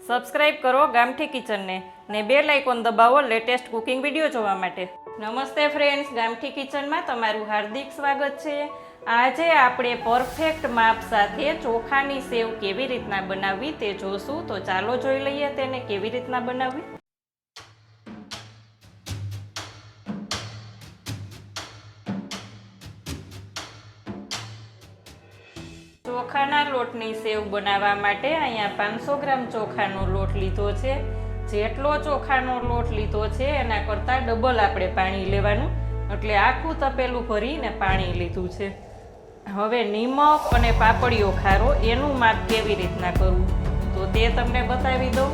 Subscribe કરો ગામઠી કિચનને ને બેલ આઇકોન દબાવો લેટેસ્ટ કુકિંગ વિડીયો જોવા માટે। નમસ્તે ફ્રેન્ડ્સ, ગામઠી કિચનમાં તમારું હાર્દિક સ્વાગત છે। આજે આપણે પરફેક્ટ માપ સાથે ચોખાની સેવ કેવી રીતના બનાવવી તે જોશું। તો ચાલો જોઈ લઈએ તેને કેવી રીતના બનાવવી। ચોખાના લોટની સેવ બનાવવા માટે અહીંયા 500 ગ્રામ ચોખાનો લોટ લીધો છે। જેટલો ચોખાનો લોટ લીધો છે એના કરતાં ડબલ આપણે પાણી લેવાનું, એટલે આખું તપેલું ભરીને પાણી લીધું છે। હવે નિમક અને પાપડીઓ ખારો એનું માપ કેવી રીતના કરવું તો તે તમને બતાવી દઉં।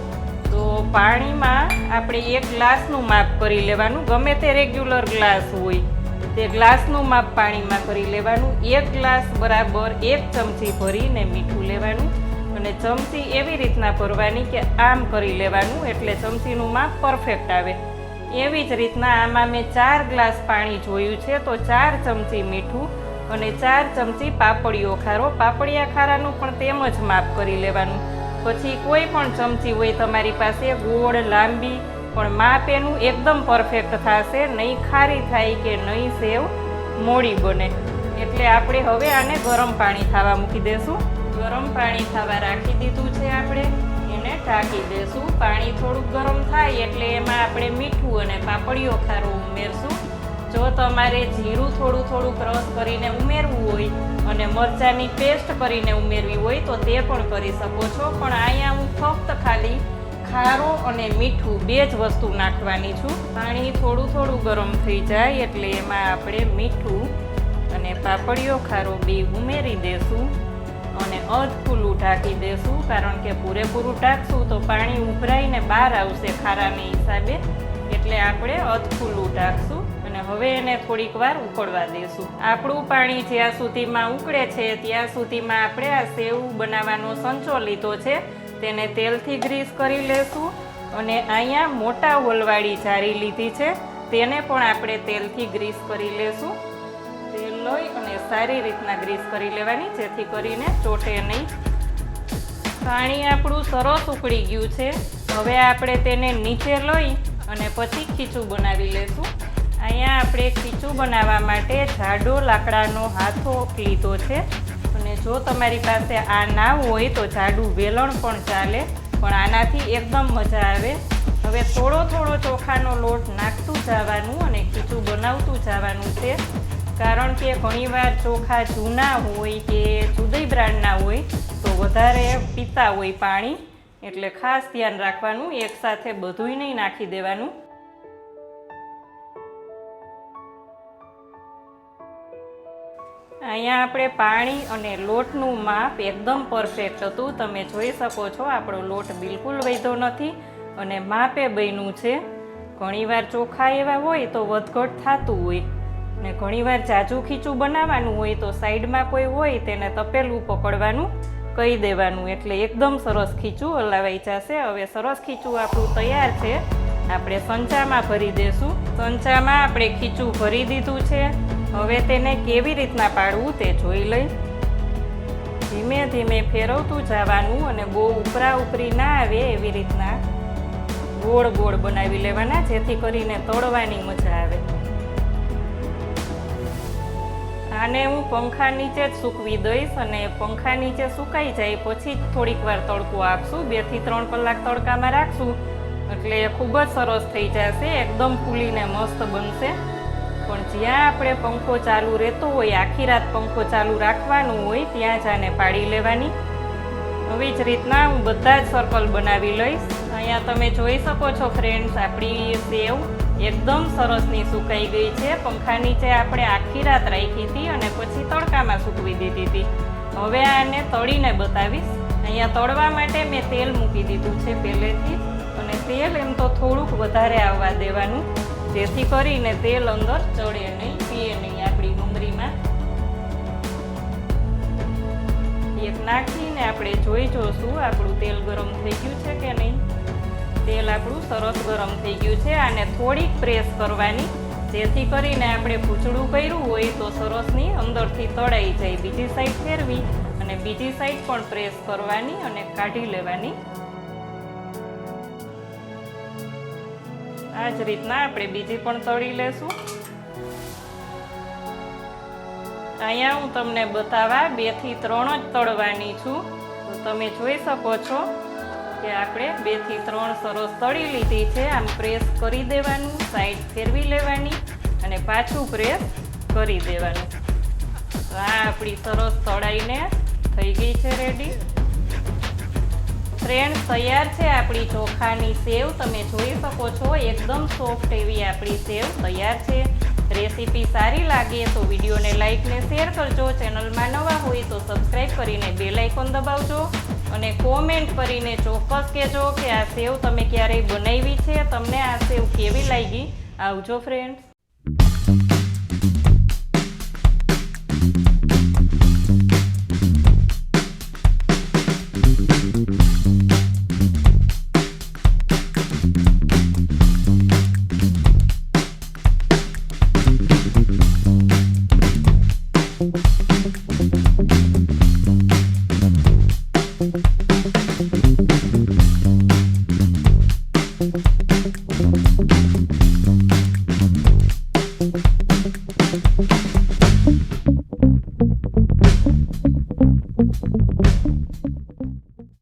તો પાણીમાં આપણે 1 ગ્લાસનું માપ કરી લેવાનું, ગમે તે રેગ્યુલર ગ્લાસ હોય તે ગ્લાસનું માપ પાણીમાં કરી લેવાનું। 1 ગ્લાસ બરાબર 1 ચમચી ભરીને મીઠું લેવાનું અને ચમચી એવી રીતના ભરવાની કે આમ કરી લેવાનું, એટલે ચમચીનું માપ પરફેક્ટ આવે। એવી જ રીતના આમાં મેં 4 ગ્લાસ પાણી જોયું છે, તો 4 ચમચી મીઠું અને 4 ચમચી પાપડીઓ ખારો, પાપડિયા ખારાનું પણ તેમ જ માપ કરી લેવાનું। પછી કોઈ પણ ચમચી હોય તમારી પાસે ગોળ લાંબી, પણ માપ એનું એકદમ પરફેક્ટ થશે, નહીં ખારી થાય કે નહીં સેવ મોડી બને। એટલે આપણે હવે આને ગરમ પાણી થવા મૂકી દેશું। ગરમ પાણી થવા રાખી દીધું છે, આપણે એને ઢાંકી દેશું। પાણી થોડુંક ગરમ થાય એટલે એમાં આપણે મીઠું અને પાપડીઓ ખારો ઉમેરશું। જો તમારે જીરું થોડું ક્રશ કરીને ઉમેરવું હોય અને મરચાંની પેસ્ટ કરીને ઉમેરવી હોય તો તે પણ કરી શકો છો, પણ અહીંયા હું ફક્ત ખાલી ખારો અને મીઠું 2 જ વસ્તુ નાખવાની છું। પાણી થોડું ગરમ થઈ જાય એટલે એમાં આપણે મીઠું અને પાપડીઓ ખારો 2 ઉમેરી દેશું અને અધખુલ્લું ઢાંકી દેશું, કારણ કે પૂરેપૂરું ઢાંકશું તો પાણી ઉભરાઈને બહાર આવશે ખારાને હિસાબે, એટલે આપણે અધખુલ્લું ઢાંકશું અને હવે એને થોડીક વાર ઉકળવા દેશું। આપણું પાણી જ્યાં સુધીમાં ઉકળે છે ત્યાં સુધીમાં આપણે આ સેવ બનાવવાનો સંચો લીધો છે તેને તેલથી ગ્રીસ કરી લેશું અને અહીંયા મોટા હોલવાળી જારી લીધી છે તેને પણ આપણે તેલથી ગ્રીસ કરી લેશું। તેલ લઈ અને સારી રીતના ગ્રીસ કરી લેવાની, જેથી કરીને ચોટે નહીં। પાણી આપણું સરસ ઉકળી ગયું છે, હવે આપણે તેને નીચે લઈ અને પછી ખીચું બનાવી લેશું। અહીંયા આપણે ખીચું બનાવવા માટે જાડો લાકડાનો હાથો લીધો છે, અને જો તમારી પાસે આ ના હોય તો જાડું વેલણ પણ ચાલે, પણ આનાથી એકદમ મજા આવે। હવે થોડો ચોખાનો લોટ નાખતું જવાનું અને ખીચું બનાવતું જવાનું છે, કારણ કે ઘણીવાર ચોખા જૂના હોય કે જુદી બ્રાન્ડના હોય તો વધારે પીતા હોય પાણી, એટલે ખાસ ધ્યાન રાખવાનું, એકસાથે બધુંય નહીં નાખી દેવાનું। અહીંયા આપણે પાણી અને લોટનું માપ એકદમ પરફેક્ટ હતું, તમે જોઈ શકો છો। આપણો લોટ બિલકુલ વૈધો નથી અને માપે બન્યું છે। ઘણીવાર ચોખા એવા હોય તો વધઘટ થતું હોય ને ઘણીવાર જાજુ ખીચું બનાવવાનું હોય તો સાઈડમાં કોઈ હોય તેને તપેલું પકડવાનું કહી દેવાનું, એટલે એકદમ સરસ ખીચું હલાવાઈ જશે। હવે સરસ ખીચું આપણું તૈયાર છે, આપણે સંચામાં ભરી દેશું। સંચામાં આપણે ખીચું ભરી દીધું છે, હવે તેને કેવી રીતના પાડવું તે જોઈ લઈ। ધીમે ધીમે ફેરવતું જવાનું અને બહુ ઉપરા ઉપરી ના આવે એવી રીતના ગોળ બનાવી લેવાના, જેથી કરીને તળવાની મજા આવે। આને હું પંખા નીચે જ સૂકવી દઈશ અને પંખા નીચે સુકાઈ જાય પછી જ થોડીક વાર તડકો આપશું। 2 થી 3 કલાક તડકામાં રાખશું એટલે ખૂબ જ સરસ થઈ જશે, એકદમ ફૂલીને મસ્ત બનશે। પણ જ્યાં આપણે પંખો ચાલુ રહેતો હોય, આખી રાત પંખો ચાલુ રાખવાનું હોય ત્યાં જ આને પાડી લેવાની। આવી જ રીતના હું બધા જ સર્કલ બનાવી લઈશ। અહીંયા તમે જોઈ શકો છો ફ્રેન્ડ્સ, આપણી સેવ એકદમ સરસની સુકાઈ ગઈ છે। પંખા નીચે આપણે આખી રાત રાખી હતી અને પછી તડકામાં સૂકવી દીધી હતી। હવે આને તળીને બતાવીશ। અહીંયા તળવા માટે મેં તેલ મૂકી દીધું છે પહેલેથી, અને તેલ એમ તો થોડુંક વધારે આવવા દેવાનું, જેથી કરીને તેલ અંદર ચડે નહીં, પીએ નહીં આપણી ડુંગળીમાં। એક નાખીને આપણે જોઈ જોશું આપણું તેલ ગરમ થઈ ગયું છે કે નહીં। તેલ આપણું સરસ ગરમ થઈ ગયું છે, આને થોડીક પ્રેસ કરવાની, જેથી કરીને આપણે ભૂચડું કર્યું હોય તો સરસની અંદરથી તળાઈ જાય। બીજી સાઈડ ફેરવી અને બીજી સાઈડ પણ પ્રેસ કરવાની અને કાઢી લેવાની। આ જ રીતના આપણે બીજી પણ તળી લેશું. અહીંયા હું તમને બતાવવા 2 થી 3 જ તળવાની છું. તો તમે જોઈ શકો છો કે આપણે 2 થી 3 સરસ તળી લીધી છે. આમ પ્રેસ કરી દેવાનું, સાઈડ ફેરવી લેવાની અને પાછું પ્રેસ કરી દેવાનું. તો આ આપણી સરસ તળાઈને થઈ ગઈ છે રેડી. ફ્રેન્ડ્સ, તૈયાર છે આપણી ચોખાની સેવ. તમે જોઈ શકો છો એકદમ સોફ્ટ એવી આપણી સેવ તૈયાર છે. રેસીપી સારી લાગે તો વિડીયોને લાઈક ને શેર કરજો. ચેનલમાં નવા હોય તો સબસ્ક્રાઈબ કરીને બેલ આઇકોન દબાવજો અને કોમેન્ટ કરીને ચોક્કસ કહેજો કે આ સેવ તમે ક્યારેય બનાવી છે, તમને આ સેવ કેવી લાગી. આવજો ફ્રેન્ડ્સ. Thank you.